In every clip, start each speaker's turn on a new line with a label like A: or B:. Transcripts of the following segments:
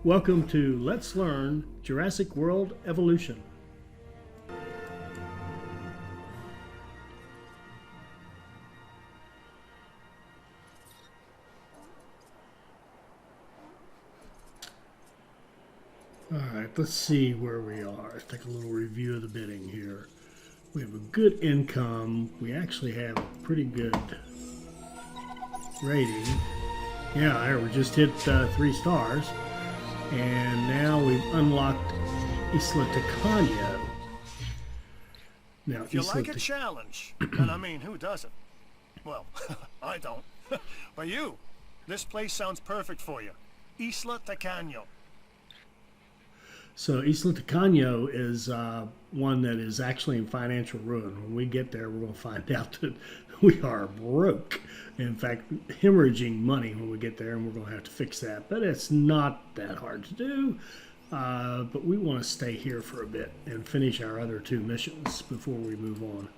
A: Welcome to Let's Learn Jurassic World Evolution. Alright, let's see where we are. Let's take a little review of the bidding here. We have a good income. We actually have a pretty good rating. Yeah, we just hit 3 stars. And now we've unlocked Isla Nublar. Now,
B: if you like a challenge, and I mean, who doesn't? Well, I don't. But you, this place sounds perfect for you. Isla Nublar.
A: So Isla Nublar is one that is actually in financial ruin. When we get there, we're going to find out that we are broke. In fact, hemorrhaging money when we get there, and we're going to have to fix that. But it's not that hard to do. But we want to stay here for a bit and finish our other 2 missions before we move on.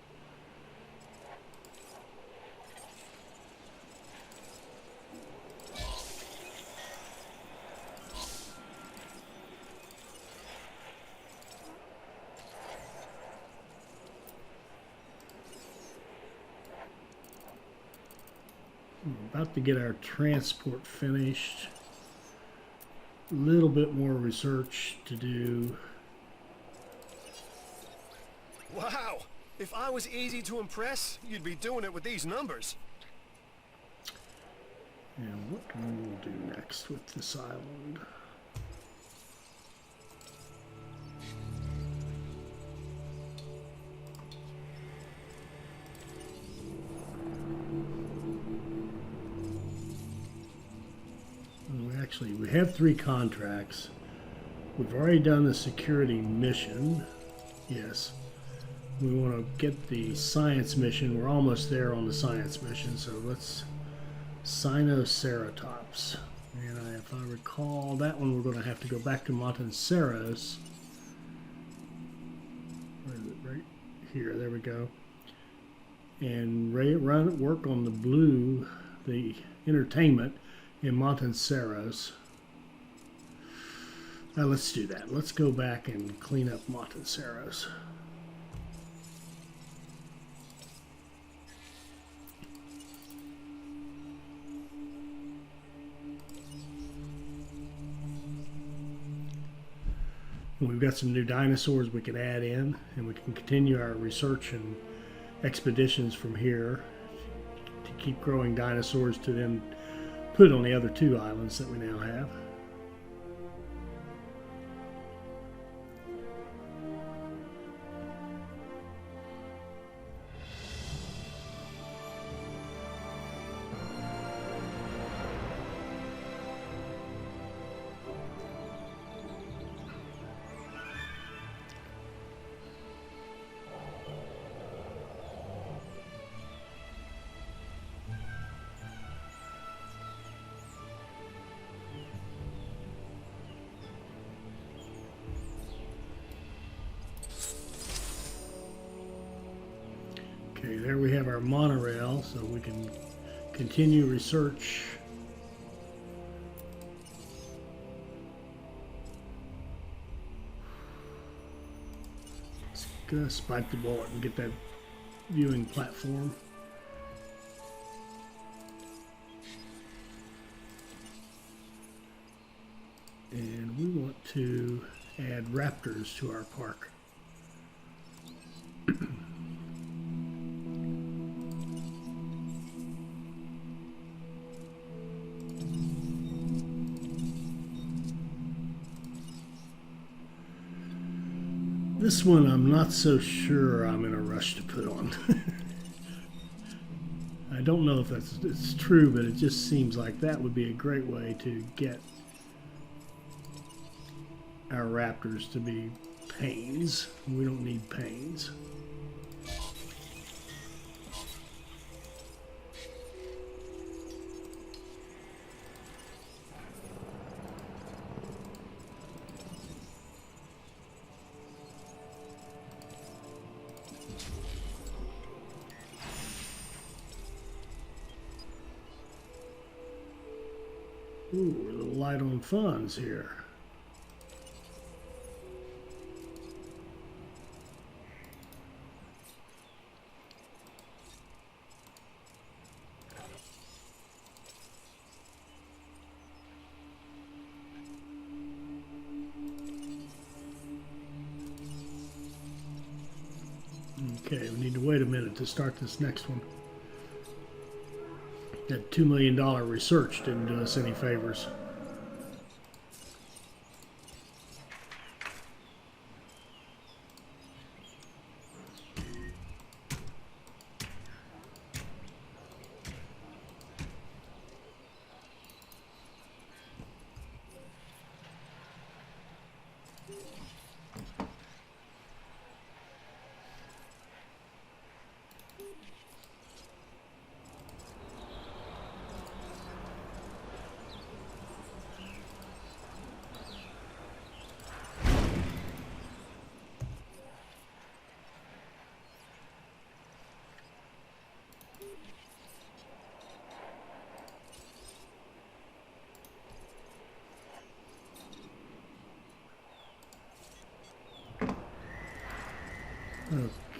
A: We're about to get our transport finished. A little bit more research to do.
B: Wow! If I was easy to impress, you'd be doing it with these numbers.
A: And what we will do next with this island? Actually, we have 3 contracts. We've already done the security mission. Yes. We want to get the science mission. We're almost there on the science mission. So let's Sinoceratops. And if I recall, that one we're going to have to go back to Matanceros. Where is it? Right here. There we go. And work on the blue, the entertainment in Matanceros. Now let's do that. Let's go back and clean up Matanceros. And we've got some new dinosaurs we can add in, and we can continue our research and expeditions from here to keep growing dinosaurs to then put on the other 2 islands that we now have. Okay, there we have our monorail, so we can continue research. It's gonna spike the bullet and get that viewing platform. And we want to add raptors to our park. This one I'm not so sure I'm in a rush to put on. I don't know if it's true, but it just seems like that would be a great way to get our raptors to be pains. We don't need pains. Ooh, we're a little light on funds here. Okay, we need to wait a minute to start this next one. That $2 million research didn't do us any favors.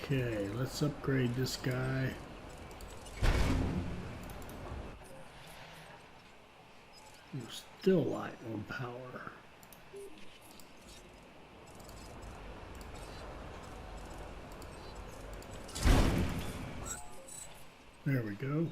A: Okay, let's upgrade this guy. We're still light on power. There we go.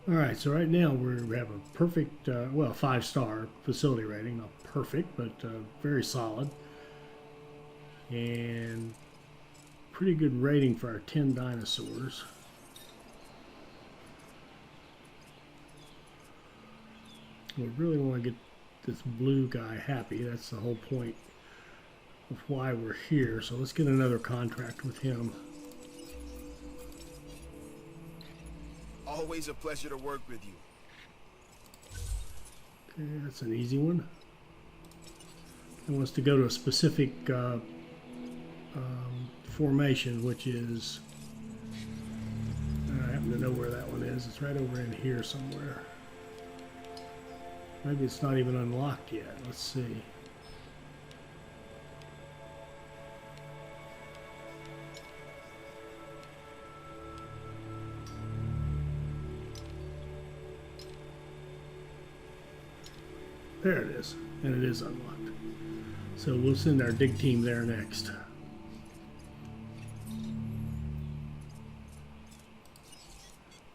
A: All right, so right now we have a perfect, well, 5-star facility rating. Not perfect, but very solid. And pretty good rating for our 10 dinosaurs. We really want to get this blue guy happy. That's the whole point of why we're here. So let's get another contract with him.
C: Always a pleasure to work with you.
A: Okay, that's an easy one. He wants to go to a specific formation, which is, I happen to know where that one is. It's right over in here somewhere. Maybe it's not even unlocked yet. Let's see. There it is, and it is unlocked. So we'll send our dig team there next.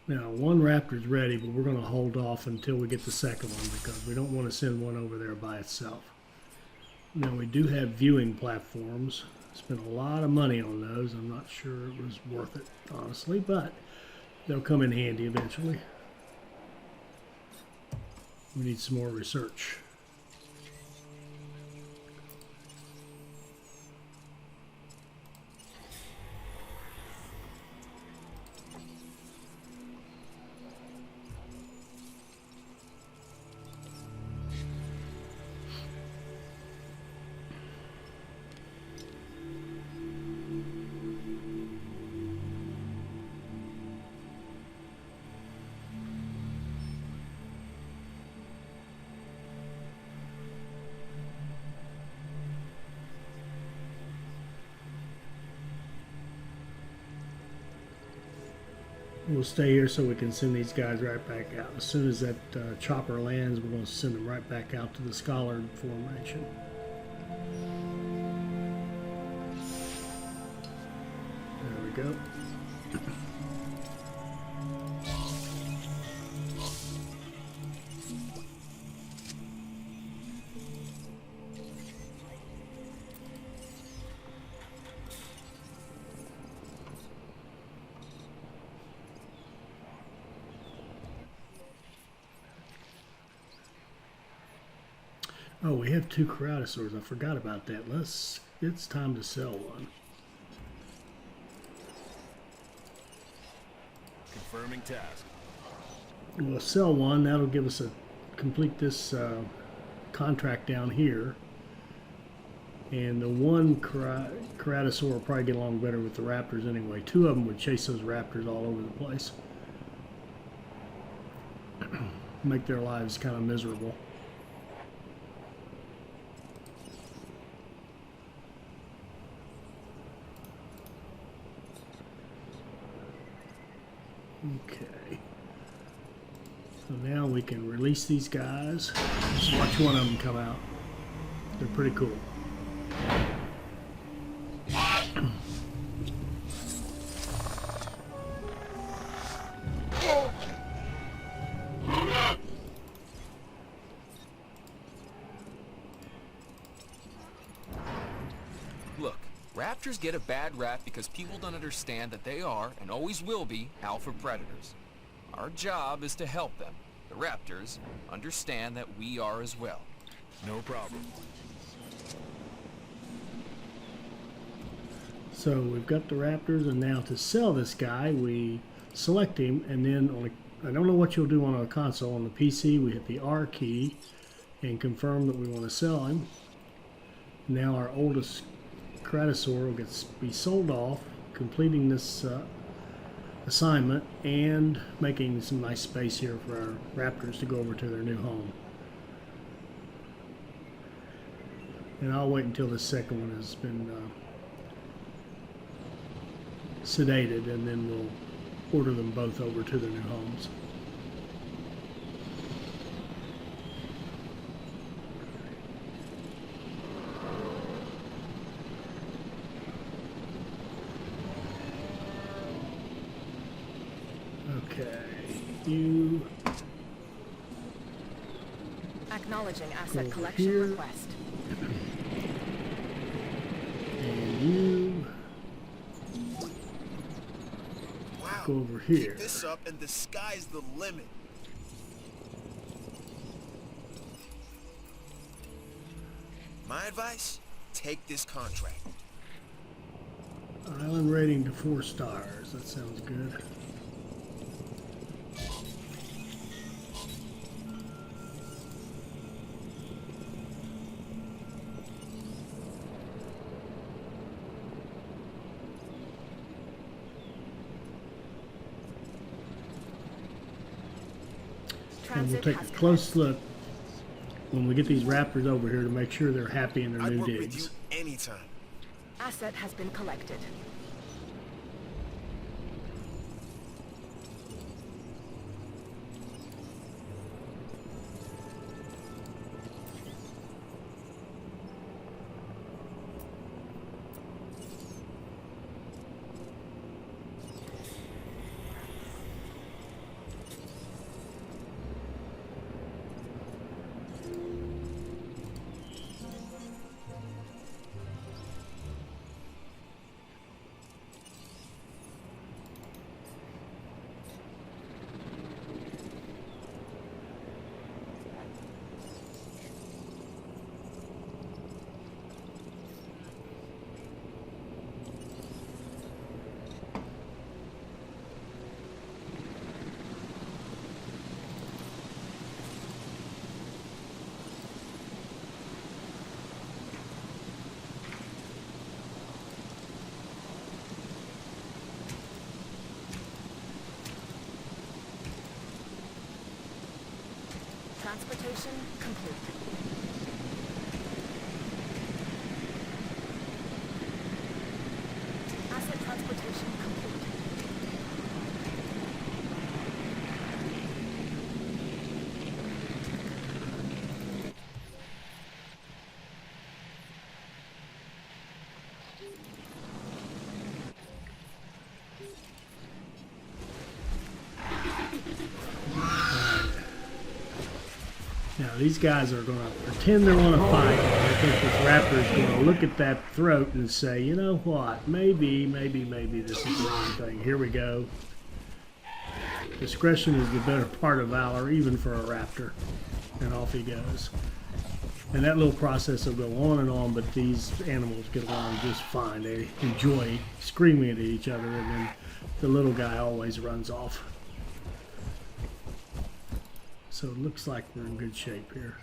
A: Now, one raptor's ready, but we're going to hold off until we get the second one because we don't want to send one over there by itself. Now, we do have viewing platforms. Spent a lot of money on those. I'm not sure it was worth it, honestly, but they'll come in handy eventually. We need some more research. We'll stay here so we can send these guys right back out. As soon as that chopper lands, we're going to send them right back out to the Scholar formation. There we go. Oh, we have 2 Ceratosaurs. I forgot about that. It's time to sell one.
C: Confirming task.
A: We'll sell one. That'll give us complete this contract down here. And the one Ceratosaur will probably get along better with the raptors anyway. 2 of them would chase those raptors all over the place. Make their lives kind of miserable. Okay. So now we can release these guys. Just watch one of them come out. They're pretty cool.
D: Look, raptors get a bad rap because people don't understand that they are, and always will be, alpha predators. Our job is to help them, the raptors, understand that we are as well.
C: No problem.
A: So we've got the raptors, and now to sell this guy, we select him, and then I don't know what you'll do on a console. On the PC, we hit the R key and confirm that we want to sell him. Now our oldest Ceratosaur will be sold off, completing this assignment and making some nice space here for our raptors to go over to their new home. And I'll wait until the second one has been sedated, and then we'll order them both over to their new homes. Okay, you
E: Acknowledging
A: Go
E: asset
A: over
E: collection
A: here.
E: request.
A: and you
F: Wow.
A: go over here.
F: Keep this up and the sky's the limit. My advice, take this contract.
A: Island rating to 4 stars. That sounds good. And we'll
E: Transit
A: take
E: has
A: a close
E: commenced.
A: look when we get these raptors over here to make sure they're happy in their
F: I'd
A: new
F: work with you
A: digs.
F: anytime.
E: Asset has been collected. Transportation complete. Asset transportation complete.
A: Now these guys are going to pretend they want to fight. I think this raptor is going to look at that throat and say, you know what, maybe this is the wrong thing. Here we go. Discretion is the better part of valor, even for a raptor. And off he goes. And that little process will go on and on, but these animals get along just fine. They enjoy screaming at each other, and then the little guy always runs off. So it looks like we're in good shape here.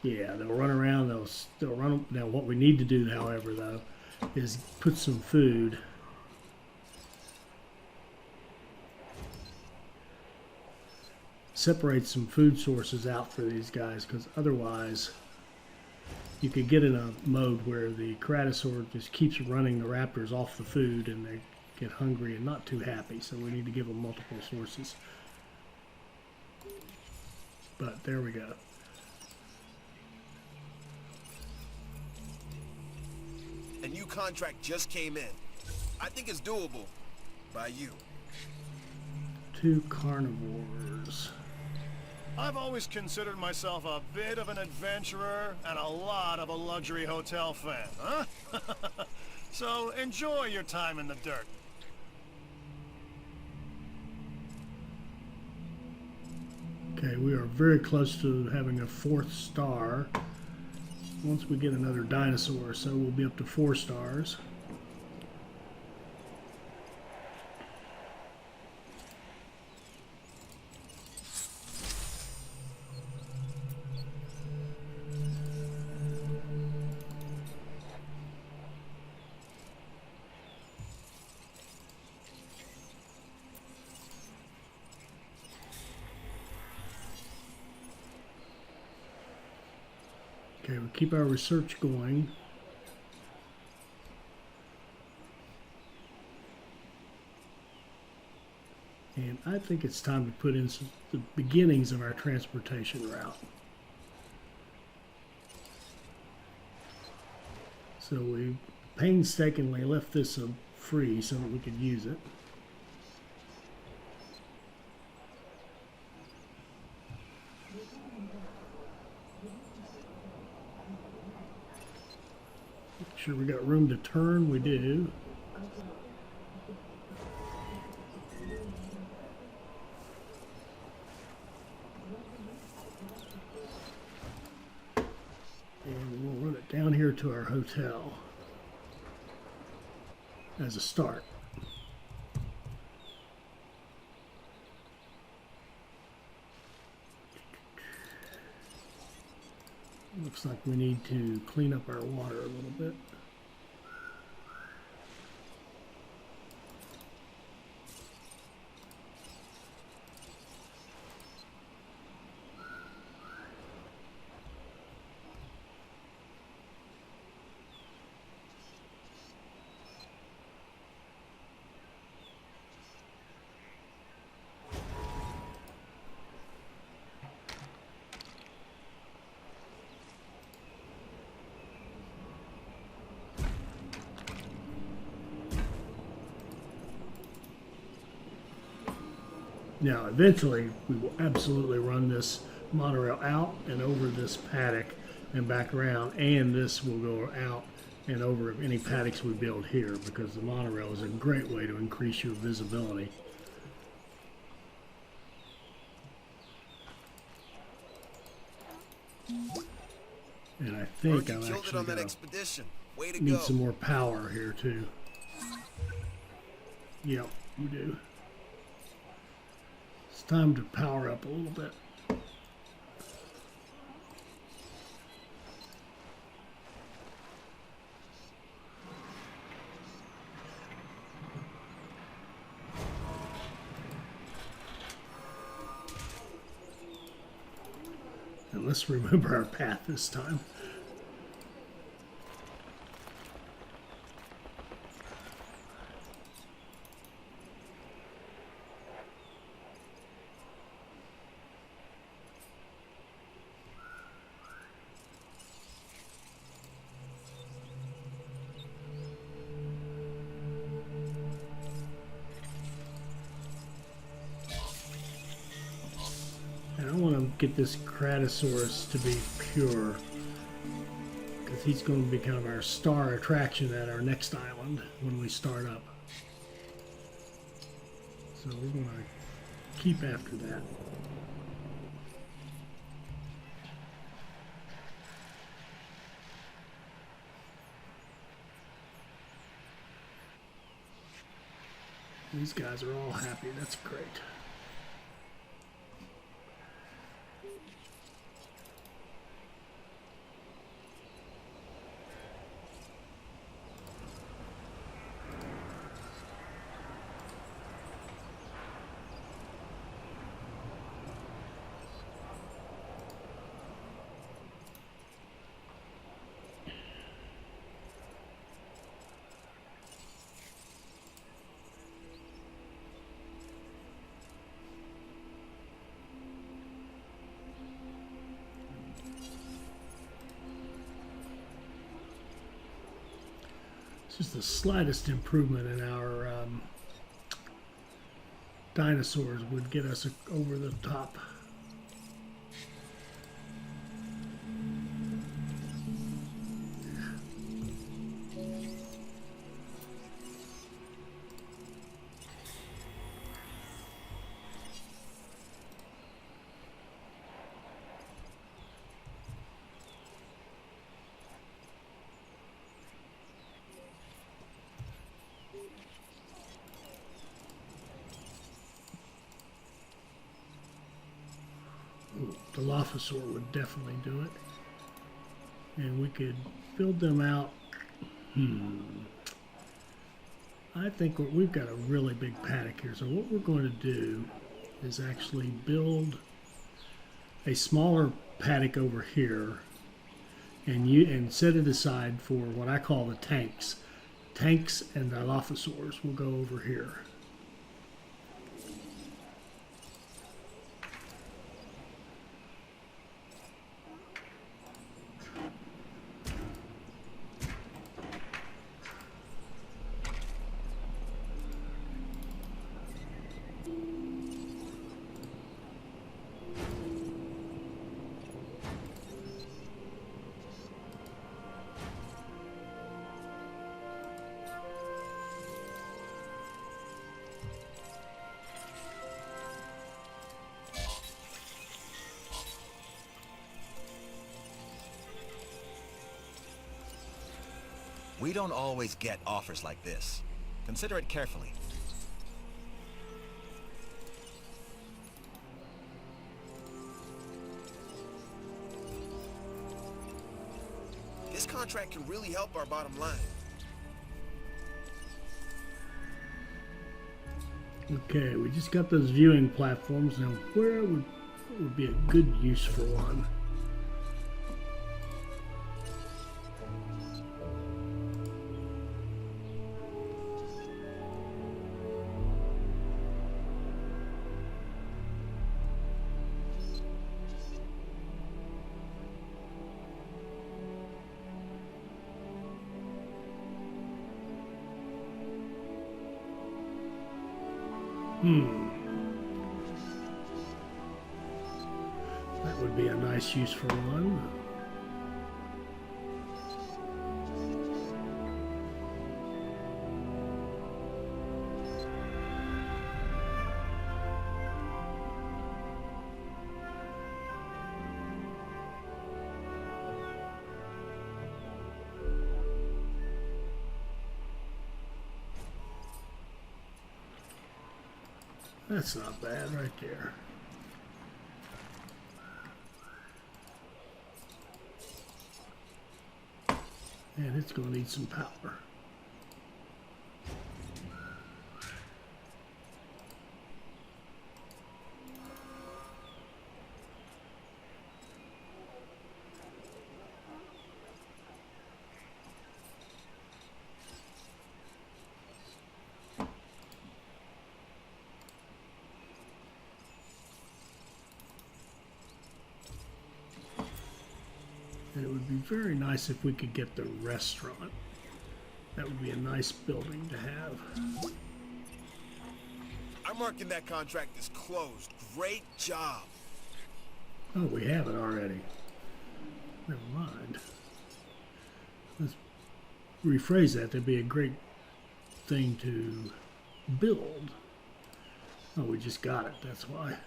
A: Yeah, they'll run around. They'll run. Now, what we need to do, however, though, is put some food. Separate some food sources out for these guys, because otherwise you could get in a mode where the Ceratosaur just keeps running the raptors off the food and they get hungry and not too happy. So we need to give them multiple sources. But there we go.
F: A new contract just came in. I think it's doable. By you.
A: 2 carnivores.
B: I've always considered myself a bit of an adventurer and a lot of a luxury hotel fan, huh? So enjoy your time in the dirt.
A: Okay, we are very close to having a 4th star. Once we get another dinosaur, so we'll be up to 4 stars. Okay, we'll keep our research going. And I think it's time to put in the beginnings of our transportation route. So we painstakingly left this free so that we could use it. Make sure we got room to turn. We do. And we'll run it down here to our hotel as a start. Looks like we need to clean up our water a little bit. Now, eventually, we will absolutely run this monorail out and over this paddock and back around, and this will go out and over any paddocks we build here, because the monorail is a great way to increase your visibility. And I think
F: Heard you
A: I'm
F: killed it
A: actually
F: on that
A: going
F: expedition. Way to
A: to need
F: go.
A: some more power here, too. Yep, we do. It's time to power up a little bit. And let's remember our path this time. And I want to get this Ceratosaurus to be pure, because he's going to be kind of our star attraction at our next island when we start up. So we're going to keep after that. These guys are all happy. That's great. Just the slightest improvement in our dinosaurs would get us over the top. The Dilophosaur would definitely do it. And we could build them out. I think we've got a really big paddock here. So what we're going to do is actually build a smaller paddock over here and set it aside for what I call the tanks. Tanks and Dilophosaurs will go over here.
F: We don't always get offers like this. Consider it carefully. This contract can really help our bottom line.
A: Okay, we just got those viewing platforms. Now, where would be a good use for one? That would be a nice use for one. That's not bad right there. And it's going to need some power. And it would be very nice if we could get the restaurant. That would be a nice building to have.
F: I'm marking that contract as closed. Great job.
A: Oh, we have it already. Never mind. Let's rephrase that. That'd be a great thing to build. Oh, we just got it. That's why.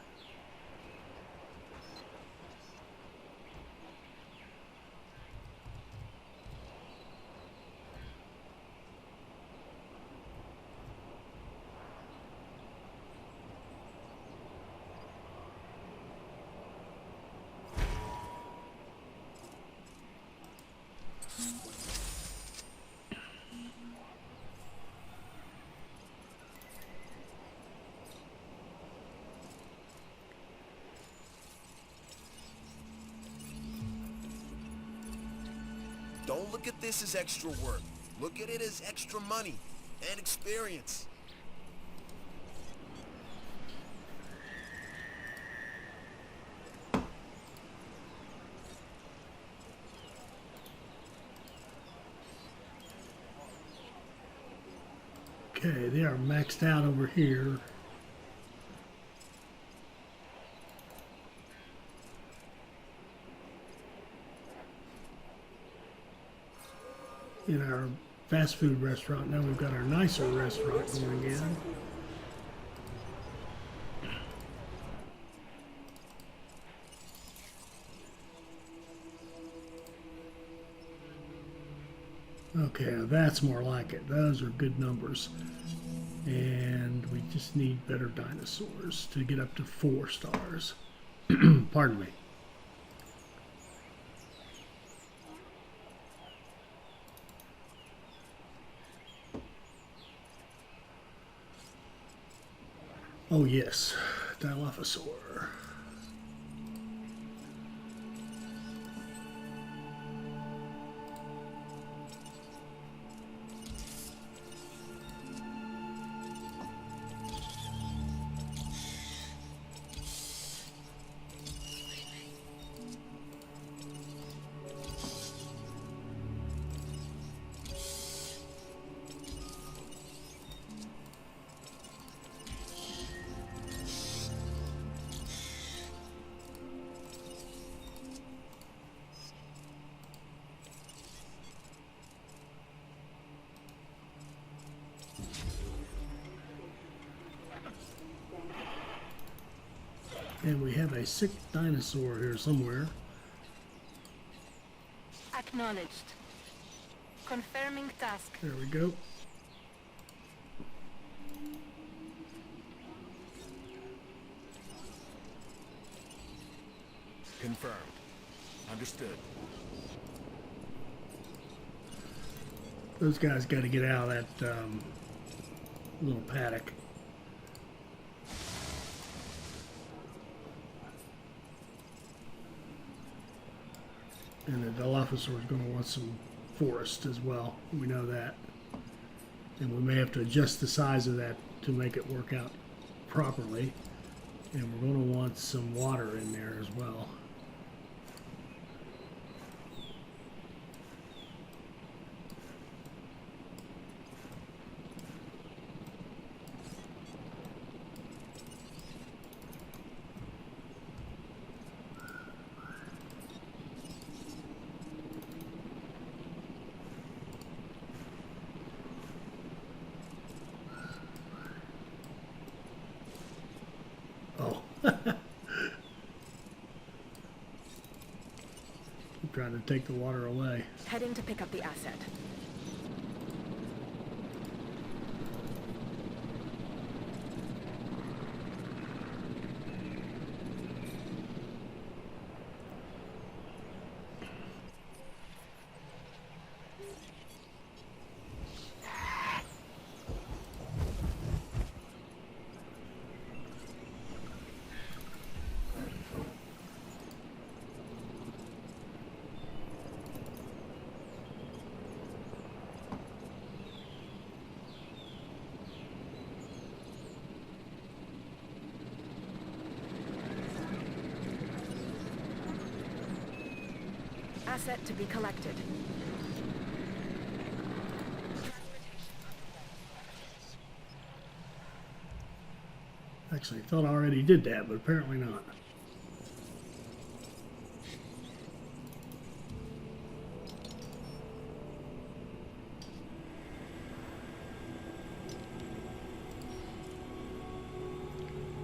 F: Don't look at this as extra work. Look at it as extra money and experience.
A: Okay, they are maxed out over here. In our fast food restaurant, now we've got our nicer restaurant going in. Okay, now that's more like it. Those are good numbers. And we just need better dinosaurs to get up to 4 stars. Pardon me. Oh yes, Dilophosaur. And we have a sick dinosaur here somewhere.
E: Acknowledged. Confirming task.
A: There we go.
C: Confirmed. Understood.
A: Those guys got to get out of that little paddock. And the Dilophosaur is going to want some forest as well. We know that. And we may have to adjust the size of that to make it work out properly. And we're going to want some water in there as well. Oh. I'm trying to take the water away.
E: Heading to pick up the asset. Asset to be collected.
A: Actually, I thought I already did that, but apparently not.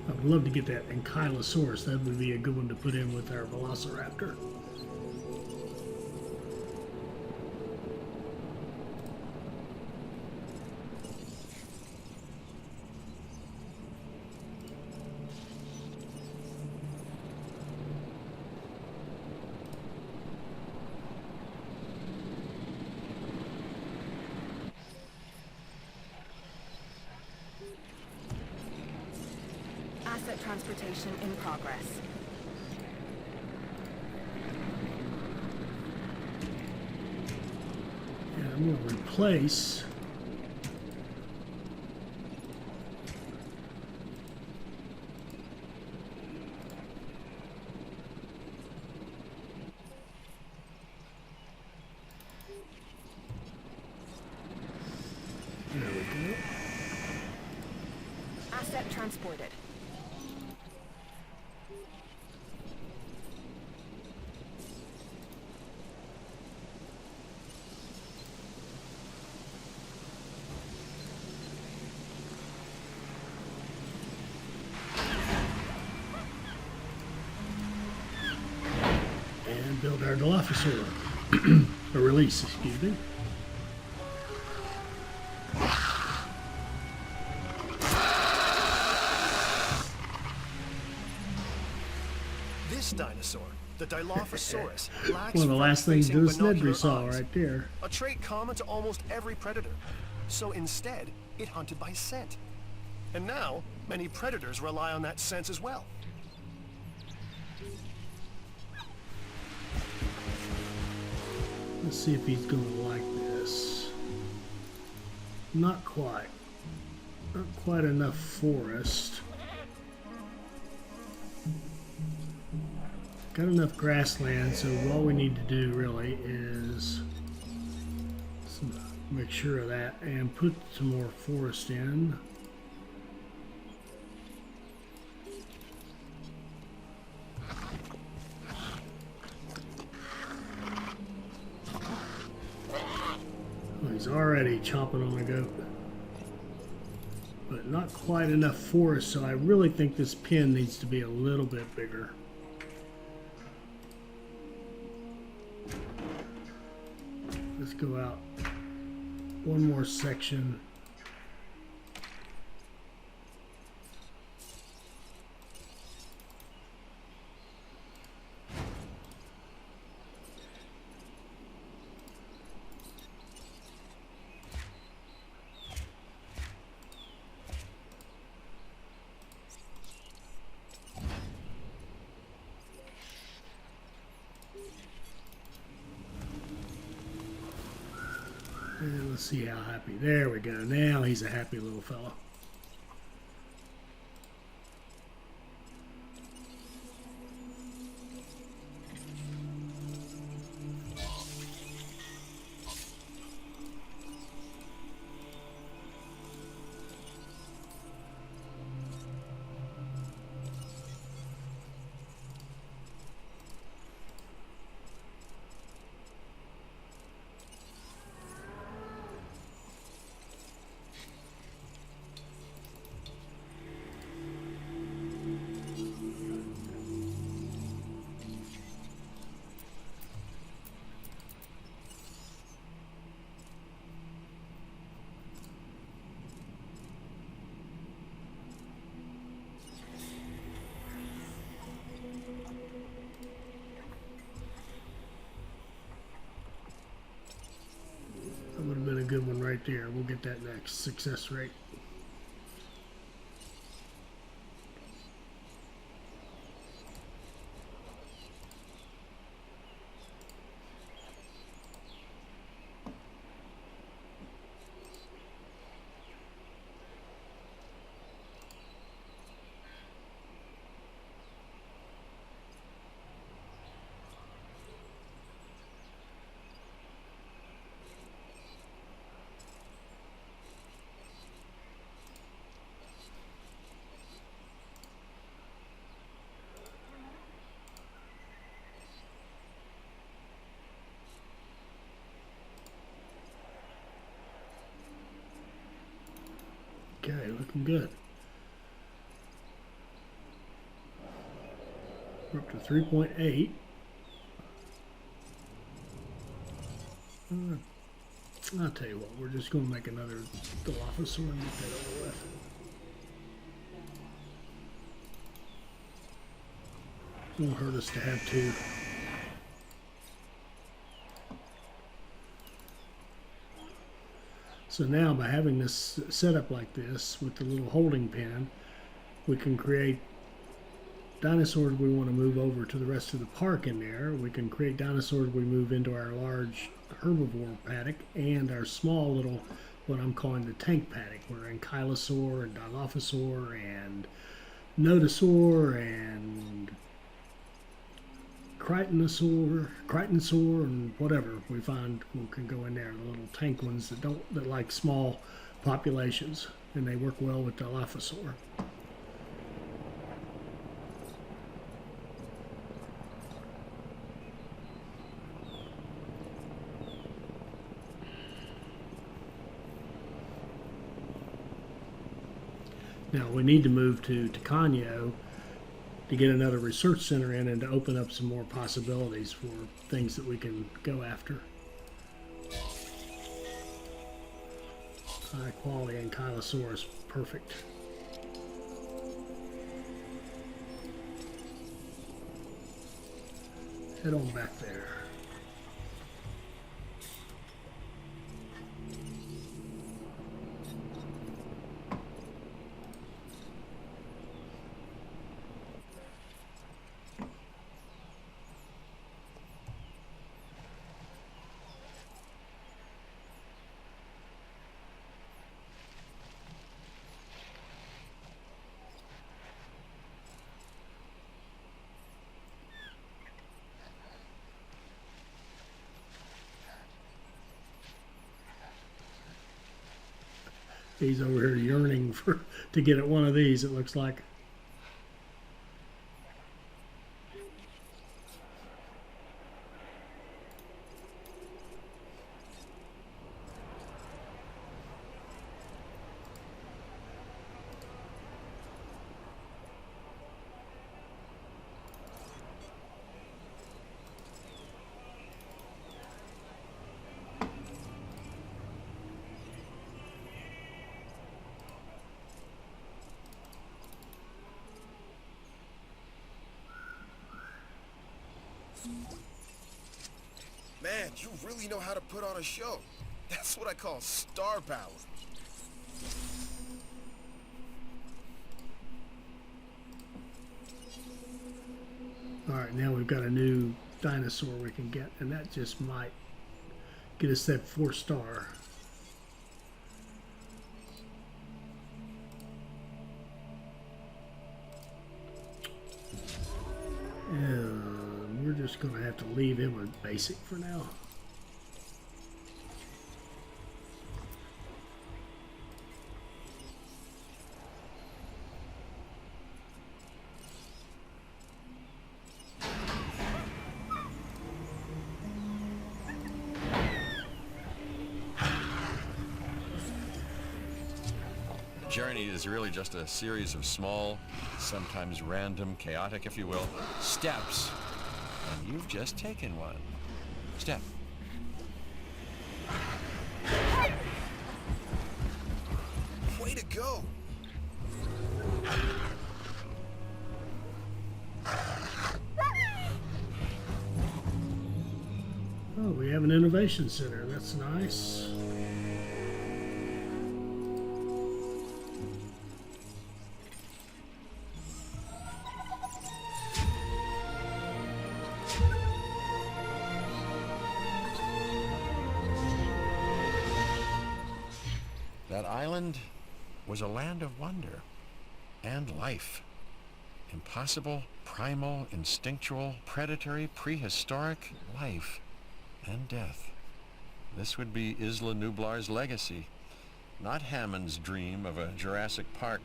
A: I would love to get that Ankylosaurus. That would be a good one to put in with our velociraptor.
E: Asset transportation in progress.
A: I'm going to replace there we go.
E: Asset transported.
A: And build our velociraptor. Or release, excuse me.
B: This dinosaur, the Dilophosaurus, lacks
A: One of the last things
B: front-facing
A: this Nedry
B: binocular
A: saw
B: eyes,
A: right there.
B: a trait common to almost every predator. So instead, it hunted by scent. And now, many predators rely on that sense as well.
A: Let's see if he's going to like this. Not quite. Not quite enough forest. Got enough grassland, so all we need to do really is make sure of that and put some more forest in. Oh, he's already chomping on the goat. But not quite enough forest, so I really think this pen needs to be a little bit bigger. Let's go out one more section. And let's see how happy. There we go. Now he's a happy little fellow. That would have been a good one right there. We'll get that next. Success rate. Okay, looking good. We're up to 3.8. I'll tell you what, we're just going to make another Dilophosaur and get that over with. Won't hurt us to have two. So now by having this set up like this with the little holding pen, we can create dinosaurs we want to move over to the rest of the park in there. We can create dinosaurs we move into our large herbivore paddock and our small little, what I'm calling the tank paddock, where Ankylosaur and Dilophosaur and Nodosaur and Crichtosaur and whatever we find can go in there. The little tank ones that like small populations, and they work well with Dilophosaur. Now we need to move to Tacano to get another research center in and to open up some more possibilities for things that we can go after. High quality Ankylosaurus, perfect. Head on back there. He's over here yearning to get at one of these, it looks like.
F: Man, you really know how to put on a show. That's what I call star power.
A: Alright, now we've got a new dinosaur we can get, and that just might get us that 4-star. And we're just going to have to leave him with basic for now.
G: Journey is really just a series of small, sometimes random, chaotic, if you will, steps. And you've just taken one. Step.
F: Way to go.
A: Oh, we have an innovation center. That's nice.
G: That island was a land of wonder and life. Impossible, primal, instinctual, predatory, prehistoric life and death. This would be Isla Nublar's legacy. Not Hammond's dream of a Jurassic Park,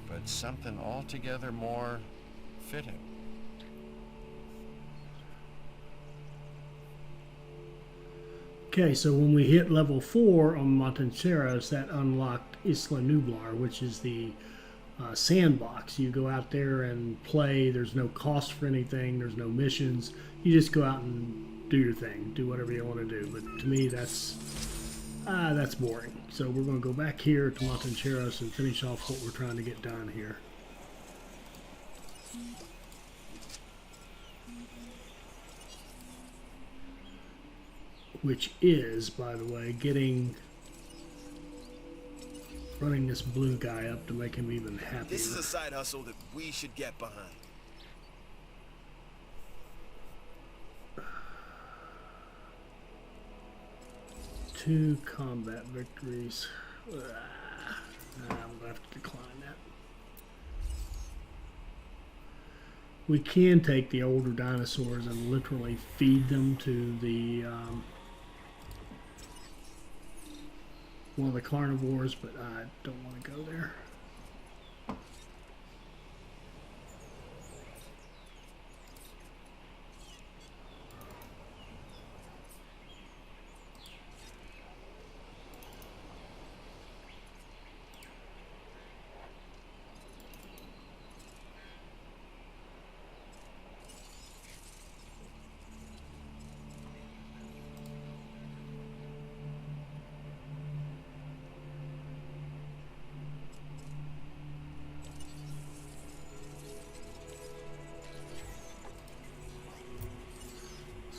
G: but something altogether more fitting.
A: Okay, so when we hit level 4 on Matanceros, that unlocked Isla Nublar, which is the sandbox. You go out there and play. There's no cost for anything. There's no missions. You just go out and do your thing. Do whatever you want to do. But to me, that's boring. So we're going to go back here to Matanceros and finish off what we're trying to get done here. Which is, by the way, running this blue guy up to make him even happier.
F: This is a side hustle that we should get behind.
A: 2 combat victories. I'm going to have to decline that. We can take the older dinosaurs and literally feed them to the one of the carnivores, but I don't want to go there.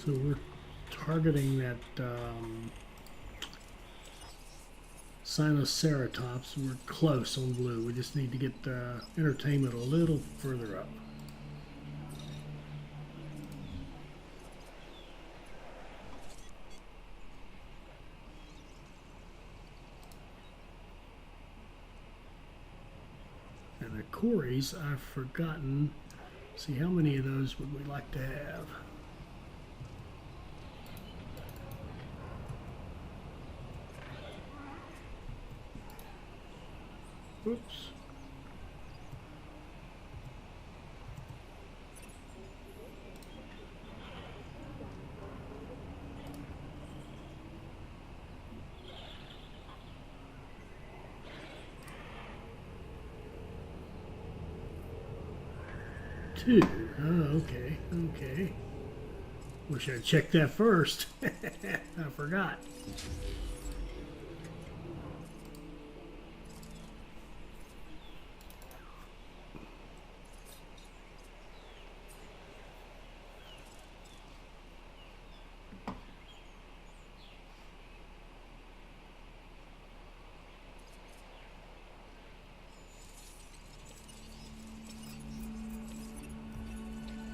A: So we're targeting that Sinoceratops. We're close on blue. We just need to get entertainment a little further up. And the Corys, I've forgotten. See, how many of those would we like to have? Oops. Two. Oh, okay. Okay. Wish I'd checked that first. I forgot.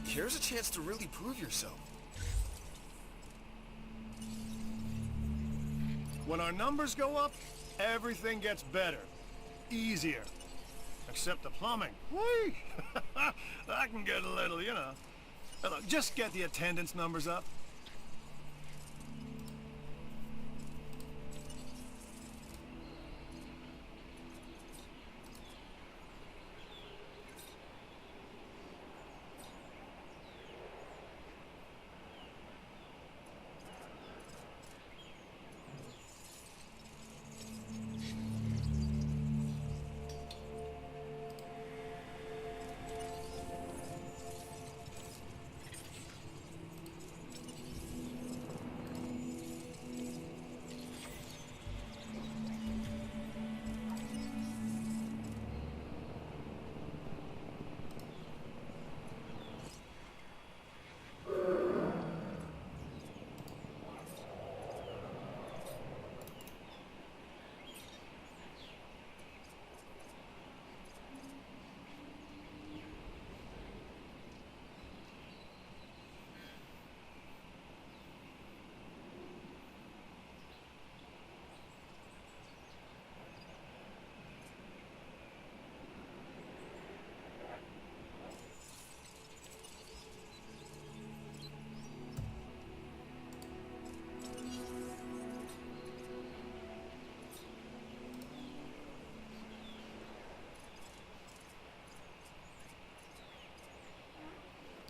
F: Here's a chance to really prove yourself.
B: When our numbers go up, everything gets better. Easier. Except the plumbing. Whee! That can get a little, you know. Look, just get the attendance numbers up.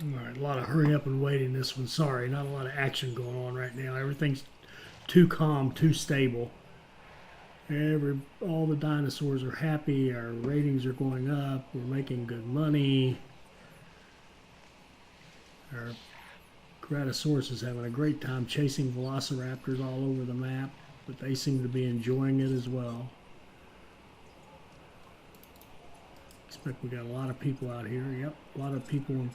A: All right, a lot of hurry up and wait in this one. Sorry, not a lot of action going on right now. Everything's too calm, too stable. All the dinosaurs are happy. Our ratings are going up. We're making good money. Our Gratosaurus is having a great time chasing velociraptors all over the map, but they seem to be enjoying it as well. Expect we got a lot of people out here. Yep, a lot of people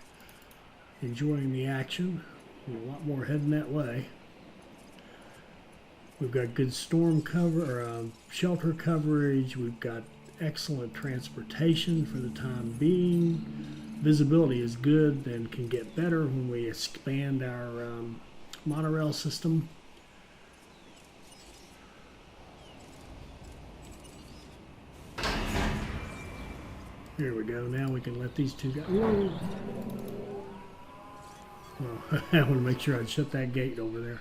A: enjoying the action. A lot more heading that way. We've got good storm cover or shelter coverage. We've got excellent transportation for the time being. Visibility is good and can get better when we expand our monorail system. Here we go. Now we can let these two go. Whoa. Well, I want to make sure I shut that gate over there.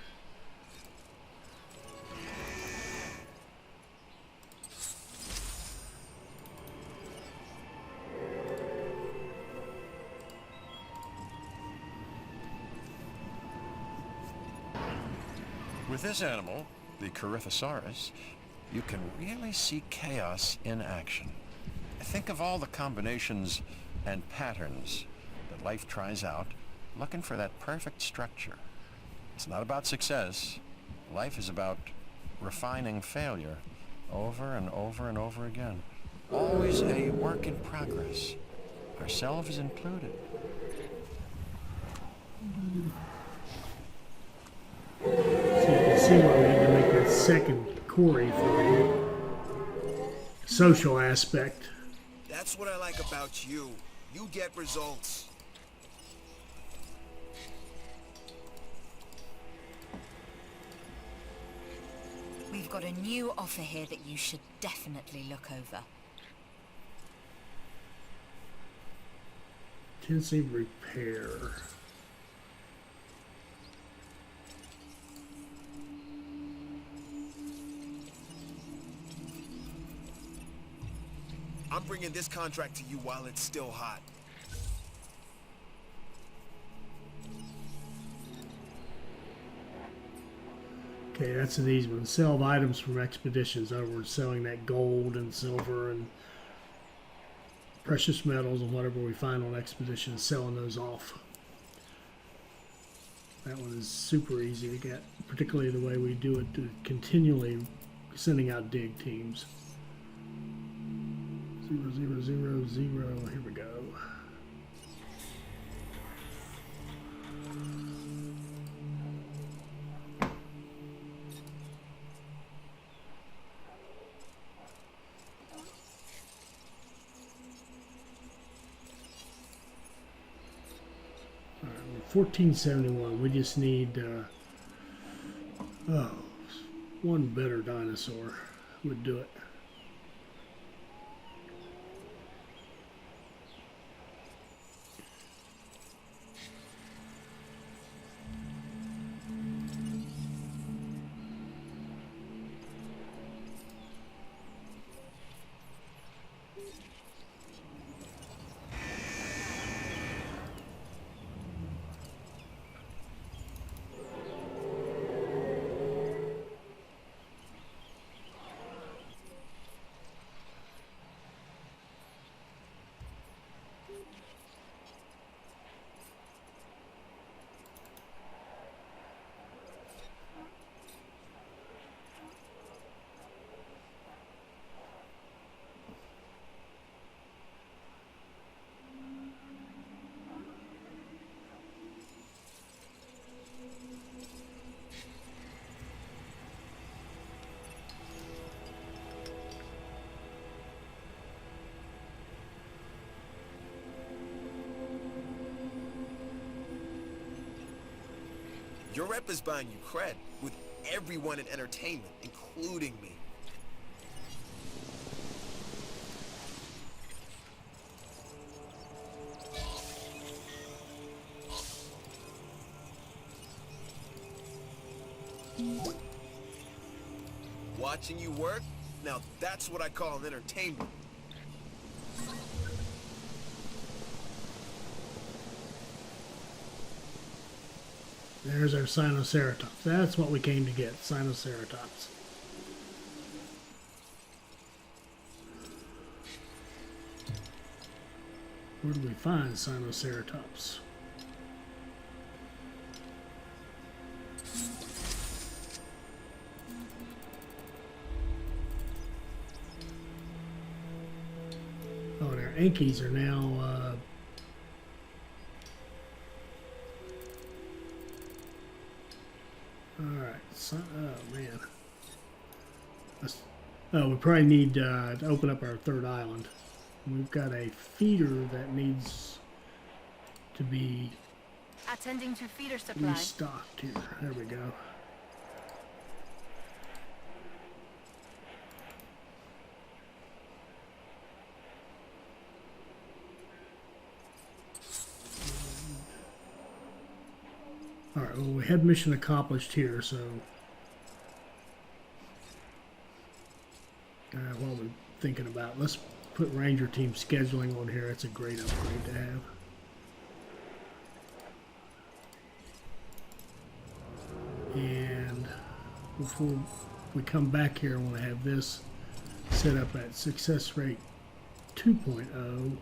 G: With this animal, the Corythosaurus, you can really see chaos in action. Think of all the combinations and patterns that life tries out, looking for that perfect structure. It's not about success. Life is about refining failure over and over and over again. Always a work in progress, ourselves included.
A: So you can see why we had to make that second quarry for the social aspect.
F: That's what I like about you. You get results.
H: We've got a new offer here that you should definitely look over.
A: Intensive repair.
F: I'm bringing this contract to you while it's still hot.
A: Okay, that's an easy one. Sell items from expeditions. In other words, selling that gold and silver and precious metals and whatever we find on expeditions, selling those off. That one is super easy to get, particularly the way we do it, to continually sending out dig teams. 0, 0, 0, 0. Here we go. All right, 1471. We just need one better dinosaur would do it.
F: Your rep is buying you cred with everyone in entertainment, including me. Watching you work? Now that's what I call an entertainment.
A: There's our Sinoceratops. That's what we came to get, Sinoceratops. Where do we find Sinoceratops? Oh, and our Ankies are now alright, so, oh man. We probably need to open up our third island. We've got a feeder that needs to be
E: Attending to feeder supply.
A: restocked here. There we go. Alright, well, we had mission accomplished here, so while we're thinking about, let's put Ranger Team scheduling on here. It's a great upgrade to have. And before we come back here, I want to have this set up at success rate 2.0.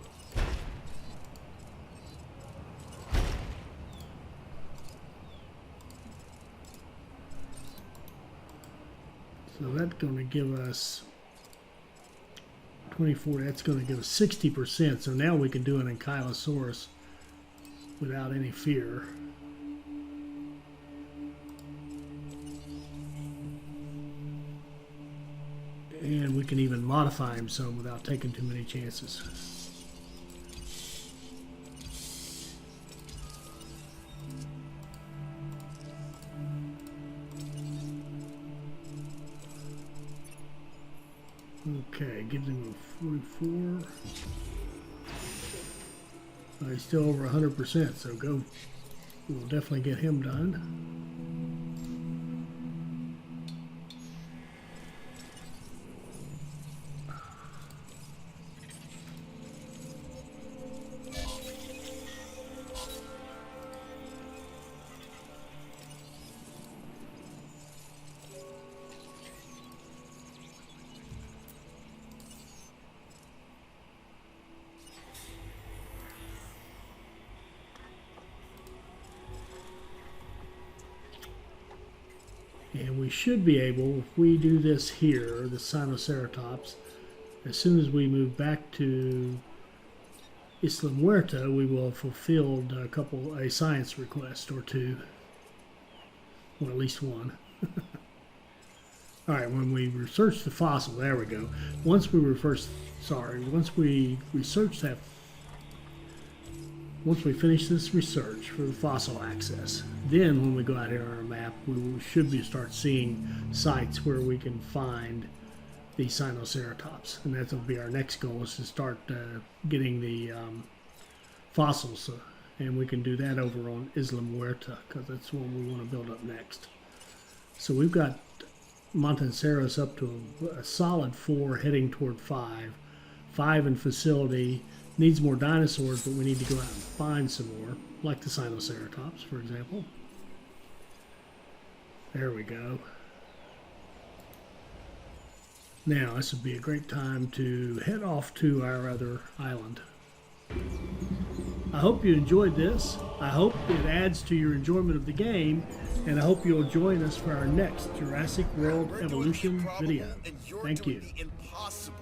A: So that's going to give us 24, that's going to give us 60%. So now we can do an Ankylosaurus without any fear. And we can even modify him some without taking too many chances. Okay, gives him a 44. He's still over 100%, so we'll definitely get him done. And we should be able, if we do this here, the Sinoceratops, as soon as we move back to Isla Muerta, we will have fulfilled a science request or two. Or at least one. Alright, when we research the fossil, there we go. Once we research that, once we finish this research for the fossil access, then when we go out here on our map, we should start seeing sites where we can find the Sinoceratops. And that's will be our next goal, is to start getting the fossils. And we can do that over on Isla Muerta, because that's one we want to build up next. So we've got Matanceros up to a solid 4, heading toward 5. 5 in facility. Needs more dinosaurs, but we need to go out and find some more, like the Sinoceratops, for example. There we go. Now, this would be a great time to head off to our other island. I hope you enjoyed this. I hope it adds to your enjoyment of the game, and I hope you'll join us for our next Jurassic World Evolution video. Thank you.
F: Impossible.